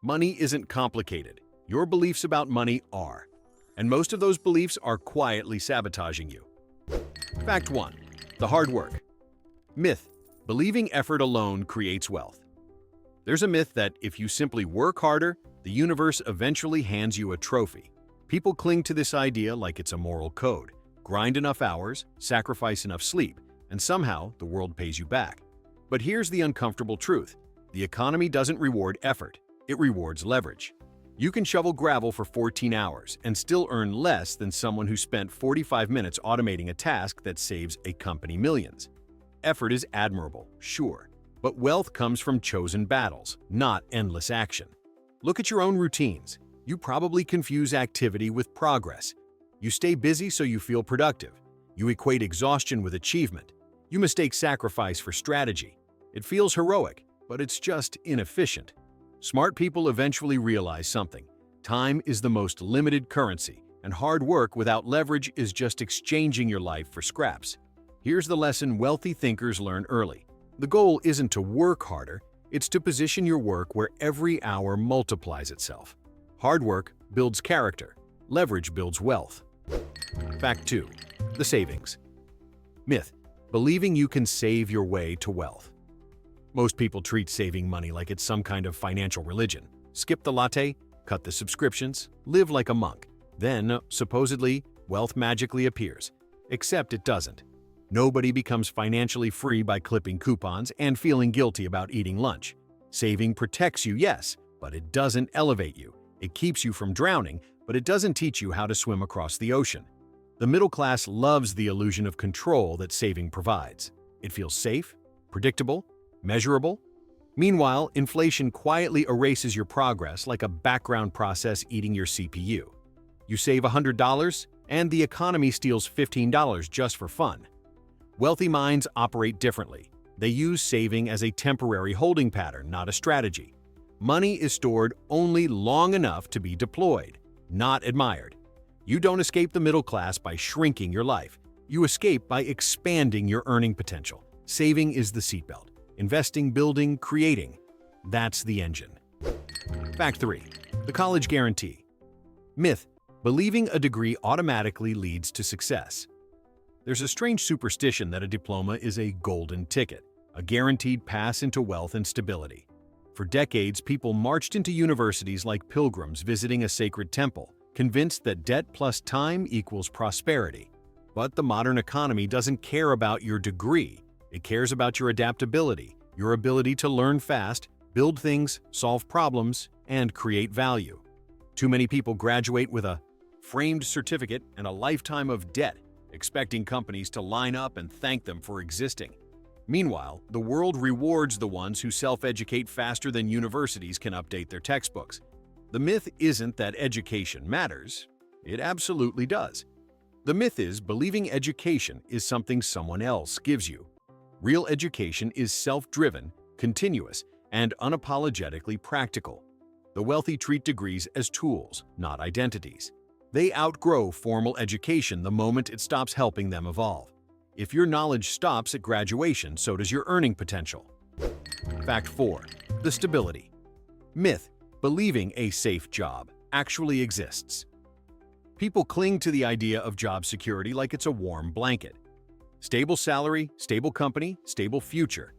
Money isn't complicated. Your beliefs about money are. And most of those beliefs are quietly sabotaging you. Fact 1. The hard work. Myth: believing effort alone creates wealth. There's a myth that if you simply work harder, the universe eventually hands you a trophy. People cling to this idea like it's a moral code. Grind enough hours, sacrifice enough sleep, and somehow the world pays you back. But here's the uncomfortable truth. The economy doesn't reward effort, it rewards leverage. You can shovel gravel for 14 hours and still earn less than someone who spent 45 minutes automating a task that saves a company millions. Effort is admirable, sure, but wealth comes from chosen battles, not endless action. Look at your own routines. You probably confuse activity with progress. You stay busy so you feel productive. You equate exhaustion with achievement. You mistake sacrifice for strategy. It feels heroic, but it's just inefficient. Smart people eventually realize something. Time is the most limited currency, and hard work without leverage is just exchanging your life for scraps. Here's the lesson wealthy thinkers learn early. The goal isn't to work harder, it's to position your work where every hour multiplies itself. Hard work builds character. Leverage builds wealth. Fact 2. The savings. Myth: believing you can save your way to wealth. Most people treat saving money like it's some kind of financial religion. Skip the latte, cut the subscriptions, live like a monk. Then, supposedly, wealth magically appears. Except it doesn't. Nobody becomes financially free by clipping coupons and feeling guilty about eating lunch. Saving protects you, yes, but it doesn't elevate you. It keeps you from drowning, but it doesn't teach you how to swim across the ocean. The middle class loves the illusion of control that saving provides. It feels safe, predictable, measurable. Meanwhile, inflation quietly erases your progress like a background process eating your CPU. You save $100, and the economy steals $15 just for fun. Wealthy minds operate differently. They use saving as a temporary holding pattern, not a strategy. Money is stored only long enough to be deployed, not admired. You don't escape the middle class by shrinking your life. You escape by expanding your earning potential. Saving is the seatbelt. Investing, building, creating. That's the engine. Fact 3. The college guarantee. Myth: believing a degree automatically leads to success. There's a strange superstition that a diploma is a golden ticket, a guaranteed pass into wealth and stability. For decades, people marched into universities like pilgrims visiting a sacred temple, convinced that debt plus time equals prosperity. But the modern economy doesn't care about your degree. It cares about your adaptability, your ability to learn fast, build things, solve problems, and create value. Too many people graduate with a framed certificate and a lifetime of debt, expecting companies to line up and thank them for existing. Meanwhile, the world rewards the ones who self-educate faster than universities can update their textbooks. The myth isn't that education matters. It absolutely does. The myth is believing education is something someone else gives you. Real education is self-driven, continuous, and unapologetically practical. The wealthy treat degrees as tools, not identities. They outgrow formal education the moment it stops helping them evolve. If your knowledge stops at graduation, so does your earning potential. Fact 4. The stability. Myth: believing a safe job actually exists. People cling to the idea of job security like it's a warm blanket. Stable salary, stable company, stable future.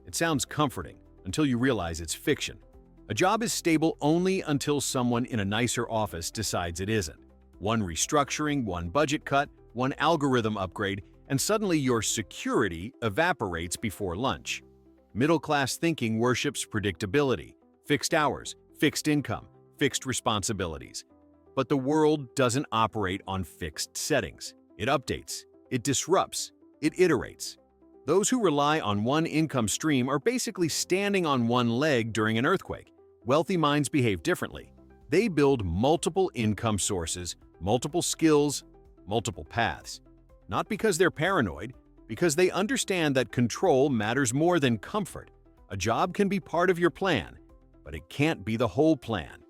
It sounds comforting until you realize it's fiction. A job is stable only until someone in a nicer office decides it isn't. One restructuring, one budget cut, one algorithm upgrade, and suddenly your security evaporates before lunch. Middle-class thinking worships predictability, fixed hours, fixed income, fixed responsibilities. But the world doesn't operate on fixed settings. It updates, it disrupts, it iterates. Those who rely on one income stream are basically standing on one leg during an earthquake. Wealthy minds behave differently. They build multiple income sources, multiple skills, multiple paths. Not because they're paranoid, because they understand that control matters more than comfort. A job can be part of your plan, but it can't be the whole plan.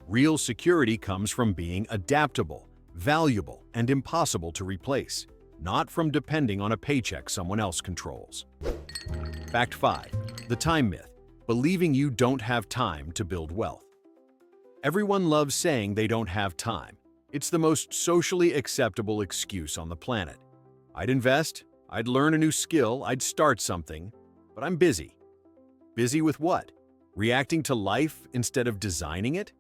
Real security comes from being adaptable, valuable, and impossible to replace, not from depending on a paycheck someone else controls. Fact 5. The time myth: believing you don't have time to build wealth. Everyone loves saying they don't have time. It's the most socially acceptable excuse on the planet. I'd invest, I'd learn a new skill, I'd start something, but I'm busy. Busy with what? Reacting to life instead of designing it?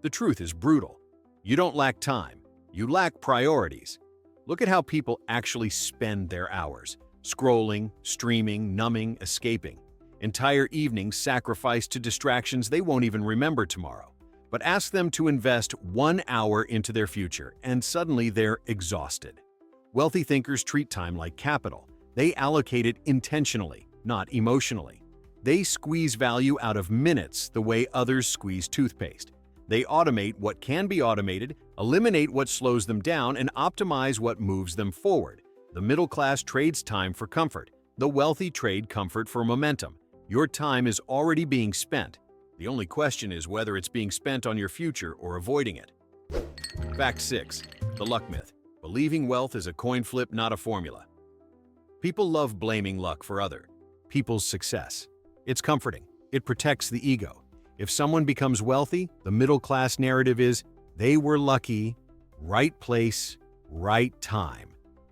The truth is brutal. You don't lack time. You lack priorities. Look at how people actually spend their hours. Scrolling, streaming, numbing, escaping. Entire evenings sacrificed to distractions they won't even remember tomorrow. But ask them to invest 1 hour into their future, and suddenly they're exhausted. Wealthy thinkers treat time like capital. They allocate it intentionally, not emotionally. They squeeze value out of minutes the way others squeeze toothpaste. They automate what can be automated, eliminate what slows them down, and optimize what moves them forward. The middle class trades time for comfort. The wealthy trade comfort for momentum. Your time is already being spent. The only question is whether it's being spent on your future or avoiding it. Fact 6. The luck myth. Believing wealth is a coin flip, not a formula. People love blaming luck for other people's success. It's comforting. It protects the ego. If someone becomes wealthy, the middle-class narrative is, they were lucky, right place, right time.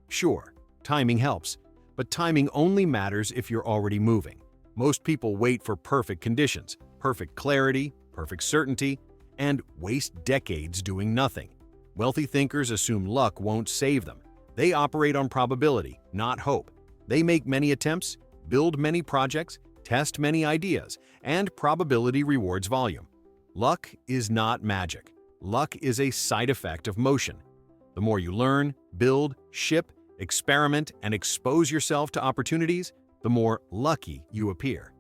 Sure, timing helps, but timing only matters if you're already moving. Most people wait for perfect conditions, perfect clarity, perfect certainty, and waste decades doing nothing. Wealthy thinkers assume luck won't save them. They operate on probability, not hope. They make many attempts, build many projects, test many ideas, and probability rewards volume. Luck is not magic. Luck is a side effect of motion. The more you learn, build, ship, experiment, and expose yourself to opportunities, the more lucky you appear.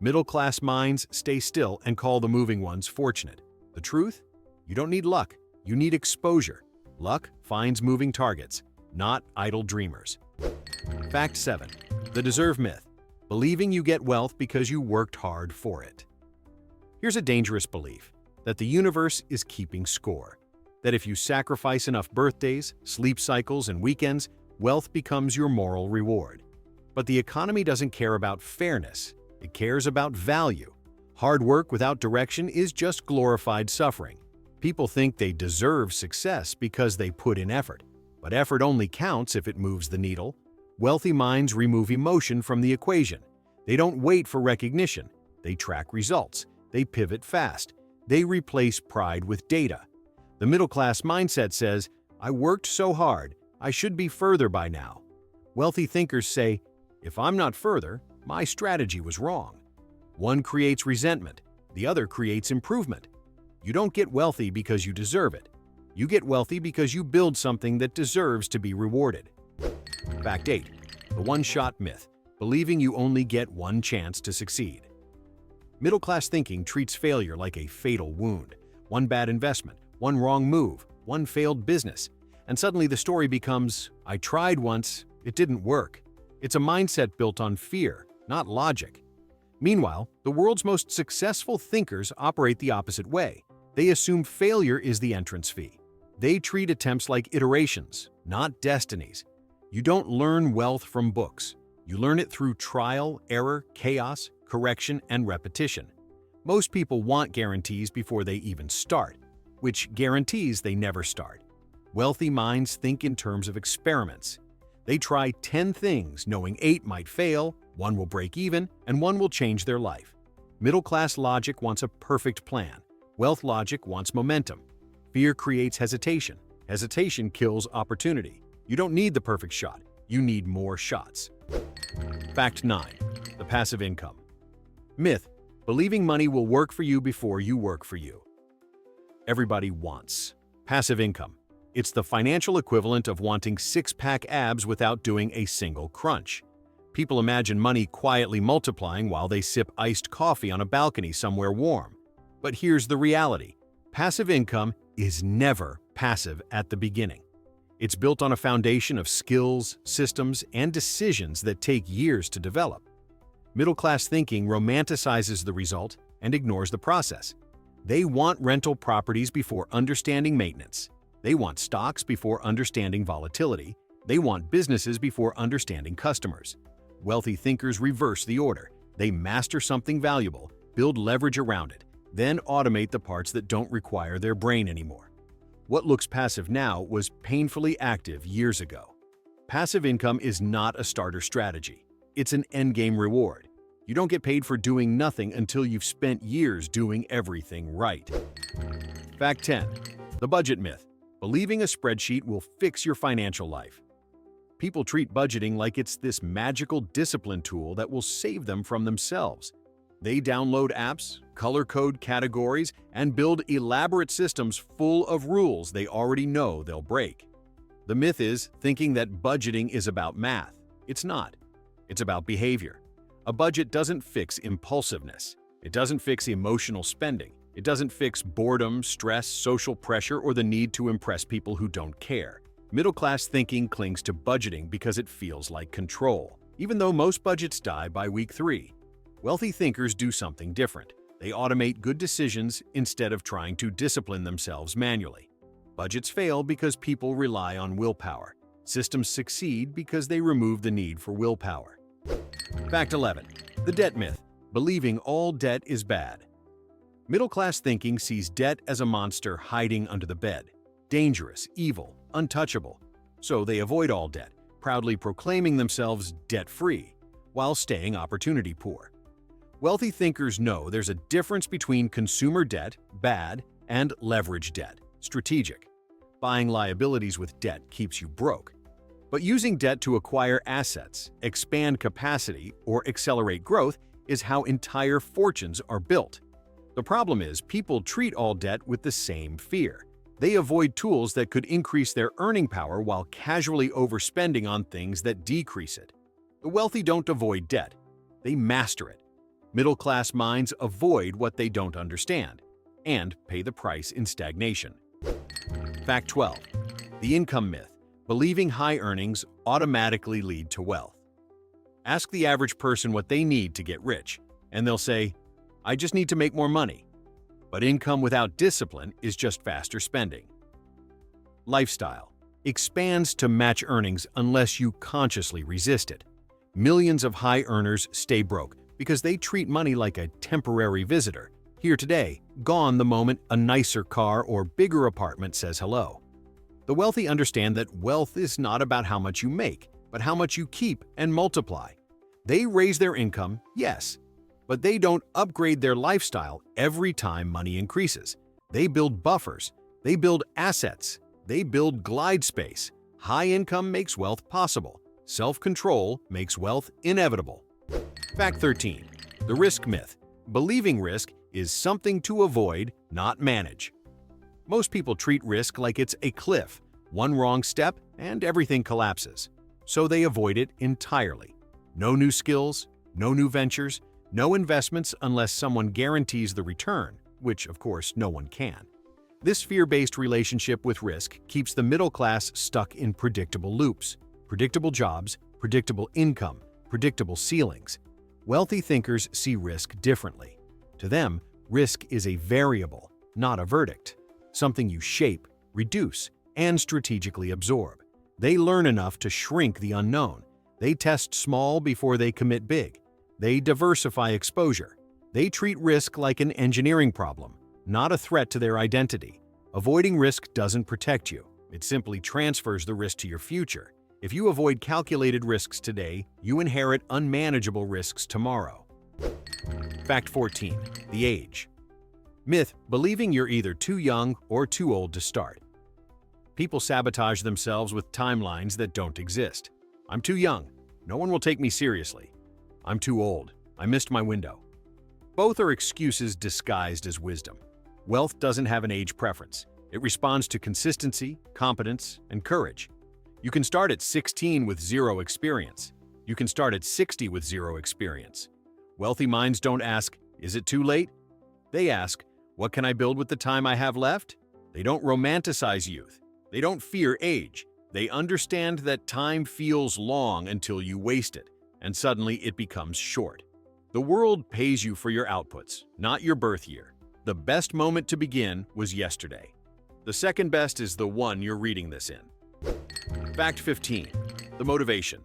Middle-class minds stay still and call the moving ones fortunate. The truth? You don't need luck. You need exposure. Luck finds moving targets, not idle dreamers. Fact 7. The deserve myth. Believing you get wealth because you worked hard for it. Here's a dangerous belief, that the universe is keeping score. That if you sacrifice enough birthdays, sleep cycles, and weekends, wealth becomes your moral reward. But the economy doesn't care about fairness. It cares about value. Hard work without direction is just glorified suffering. People think they deserve success because they put in effort. But effort only counts if it moves the needle. Wealthy minds remove emotion from the equation. They don't wait for recognition. They track results. They pivot fast. They replace pride with data. The middle-class mindset says, I worked so hard, I should be further by now. Wealthy thinkers say, if I'm not further, my strategy was wrong. One creates resentment. The other creates improvement. You don't get wealthy because you deserve it. You get wealthy because you build something that deserves to be rewarded. Fact 8. The one-shot myth. Believing you only get one chance to succeed. Middle-class thinking treats failure like a fatal wound. One bad investment, one wrong move, one failed business. And suddenly the story becomes, I tried once, it didn't work. It's a mindset built on fear, not logic. Meanwhile, the world's most successful thinkers operate the opposite way. They assume failure is the entrance fee. They treat attempts like iterations, not destinies. You don't learn wealth from books. You learn it through trial, error, chaos, correction, and repetition. Most people want guarantees before they even start, which guarantees they never start. Wealthy minds think in terms of experiments. They try 10 things, knowing 8 might fail, 1 will break even, and 1 will change their life. Middle-class logic wants a perfect plan. Wealth logic wants momentum. Fear creates hesitation. Hesitation kills opportunity. You don't need the perfect shot. You need more shots. Fact 9. The passive income. Myth. Believing money will work for you before you work for you. Everybody wants passive income. It's the financial equivalent of wanting six-pack abs without doing a single crunch. People imagine money quietly multiplying while they sip iced coffee on a balcony somewhere warm. But here's the reality. Passive income is never passive at the beginning. It's built on a foundation of skills, systems, and decisions that take years to develop. Middle-class thinking romanticizes the result and ignores the process. They want rental properties before understanding maintenance. They want stocks before understanding volatility. They want businesses before understanding customers. Wealthy thinkers reverse the order. They master something valuable, build leverage around it, then automate the parts that don't require their brain anymore. What looks passive now was painfully active years ago. Passive income is not a starter strategy. It's an endgame reward. You don't get paid for doing nothing until you've spent years doing everything right. Fact 10. The budget myth. Believing a spreadsheet will fix your financial life. People treat budgeting like it's this magical discipline tool that will save them from themselves. They download apps, color code categories, and build elaborate systems full of rules they already know they'll break. The myth is thinking that budgeting is about math. It's not. It's about behavior. A budget doesn't fix impulsiveness. It doesn't fix emotional spending. It doesn't fix boredom, stress, social pressure, or the need to impress people who don't care. Middle-class thinking clings to budgeting because it feels like control, even though most budgets die by week 3. Wealthy thinkers do something different. They automate good decisions instead of trying to discipline themselves manually. Budgets fail because people rely on willpower. Systems succeed because they remove the need for willpower. Fact 11. The debt myth. Believing all debt is bad. Middle-class thinking sees debt as a monster hiding under the bed. Dangerous, evil, untouchable. So they avoid all debt, proudly proclaiming themselves debt-free, while staying opportunity poor. Wealthy thinkers know there's a difference between consumer debt, bad, and leverage debt, strategic. Buying liabilities with debt keeps you broke. But using debt to acquire assets, expand capacity, or accelerate growth is how entire fortunes are built. The problem is people treat all debt with the same fear. They avoid tools that could increase their earning power while casually overspending on things that decrease it. The wealthy don't avoid debt. They master it. Middle-class minds avoid what they don't understand and pay the price in stagnation. Fact 12. The income myth. Believing high earnings automatically lead to wealth. Ask the average person what they need to get rich, and they'll say, "I just need to make more money." But income without discipline is just faster spending. Lifestyle expands to match earnings unless you consciously resist it. Millions of high earners stay broke because they treat money like a temporary visitor, here today, gone the moment a nicer car or bigger apartment says hello. The wealthy understand that wealth is not about how much you make, but how much you keep and multiply. They raise their income, yes, but they don't upgrade their lifestyle every time money increases. They build buffers, they build assets, they build glide space. High income makes wealth possible. Self-control makes wealth inevitable. Fact 13. The risk myth. Believing risk is something to avoid, not manage. Most people treat risk like it's a cliff. One wrong step and everything collapses. So they avoid it entirely. No new skills, no new ventures, no investments unless someone guarantees the return, which of course no one can. This fear-based relationship with risk keeps the middle class stuck in predictable loops, predictable jobs, predictable income, predictable ceilings. Wealthy thinkers see risk differently. To them, risk is a variable, not a verdict, something you shape, reduce, and strategically absorb. They learn enough to shrink the unknown. They test small before they commit big. They diversify exposure. They treat risk like an engineering problem, not a threat to their identity. Avoiding risk doesn't protect you. It simply transfers the risk to your future. If you avoid calculated risks today, you inherit unmanageable risks tomorrow. Fact 14. The age myth. Believing you're either too young or too old to start. People sabotage themselves with timelines that don't exist. I'm too young. No one will take me seriously. I'm too old. I missed my window. Both are excuses disguised as wisdom. Wealth doesn't have an age preference. It responds to consistency, competence, and courage. You can start at 16 with zero experience. You can start at 60 with zero experience. Wealthy minds don't ask, "Is it too late?" They ask, "What can I build with the time I have left?" They don't romanticize youth. They don't fear age. They understand that time feels long until you waste it, and suddenly it becomes short. The world pays you for your outputs, not your birth year. The best moment to begin was yesterday. The second best is the one you're reading this in. Fact 15. The motivation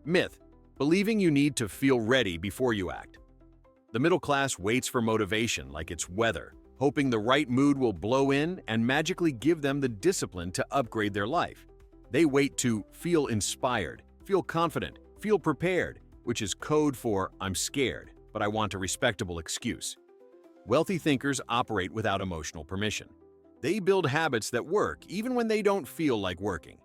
myth. Believing you need to feel ready before you act. The middle class waits for motivation like it's weather, hoping the right mood will blow in and magically give them the discipline to upgrade their life. They wait to feel inspired, feel confident, feel prepared, which is code for "I'm scared, but I want a respectable excuse." Wealthy thinkers operate without emotional permission. They build habits that work even when they don't feel like working.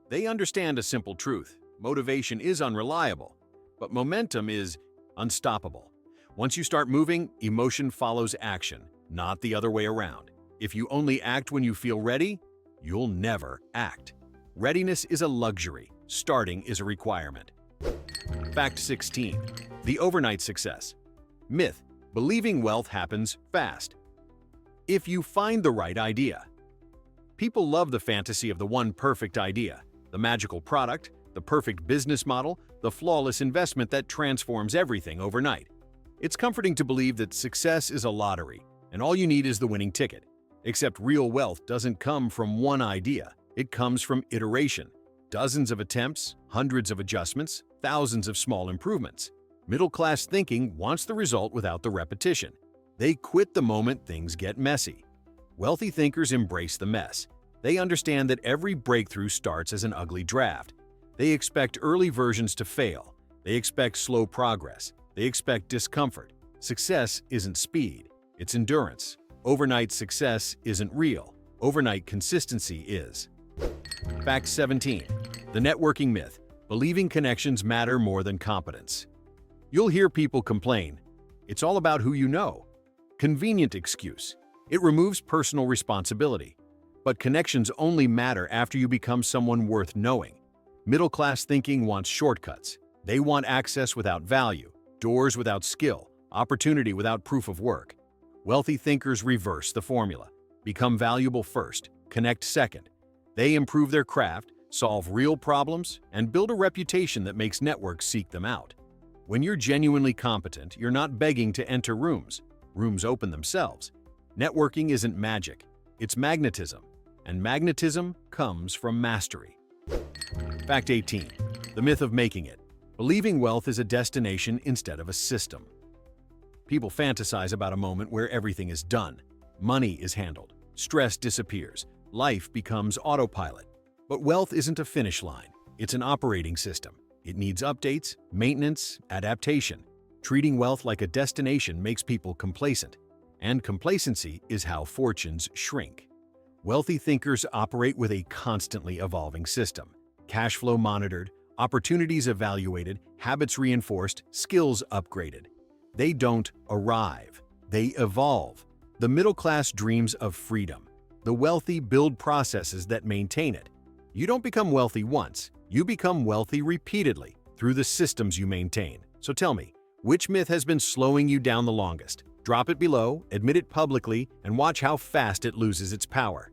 They understand a simple truth: motivation is unreliable, but momentum is unstoppable. Once you start moving, emotion follows action, not the other way around. If you only act when you feel ready, you'll never act. Readiness is a luxury. Starting is a requirement. Fact 16. The overnight success. Myth: believing wealth happens fast. If you find the right idea. People love the fantasy of the one perfect idea, the magical product, the perfect business model, the flawless investment that transforms everything overnight. It's comforting to believe that success is a lottery, and all you need is the winning ticket. Except real wealth doesn't come from one idea. It comes from iteration. Dozens of attempts, hundreds of adjustments, thousands of small improvements. Middle-class thinking wants the result without the repetition. They quit the moment things get messy. Wealthy thinkers embrace the mess. They understand that every breakthrough starts as an ugly draft. They expect early versions to fail. They expect slow progress. They expect discomfort. Success isn't speed, it's endurance. Overnight success isn't real. Overnight consistency is. Fact 17. The networking myth: believing connections matter more than competence. You'll hear people complain, "It's all about who you know." Convenient excuse. It removes personal responsibility. But connections only matter after you become someone worth knowing. Middle-class thinking wants shortcuts. They want access without value, doors without skill, opportunity without proof of work. Wealthy thinkers reverse the formula. Become valuable first, connect second. They improve their craft, solve real problems, and build a reputation that makes networks seek them out. When you're genuinely competent, you're not begging to enter rooms. Rooms open themselves. Networking isn't magic, it's magnetism. And magnetism comes from mastery. Fact 18. The myth of making it: believing wealth is a destination instead of a system. People fantasize about a moment where everything is done. Money is handled. Stress disappears. Life becomes autopilot. But wealth isn't a finish line. It's an operating system. It needs updates, maintenance, adaptation. Treating wealth like a destination makes people complacent. And complacency is how fortunes shrink. Wealthy thinkers operate with a constantly evolving system. Cash flow monitored, opportunities evaluated, habits reinforced, skills upgraded. They don't arrive, they evolve. The middle class dreams of freedom. The wealthy build processes that maintain it. You don't become wealthy once, you become wealthy repeatedly through the systems you maintain. So tell me, which myth has been slowing you down the longest? Drop it below, admit it publicly, and watch how fast it loses its power.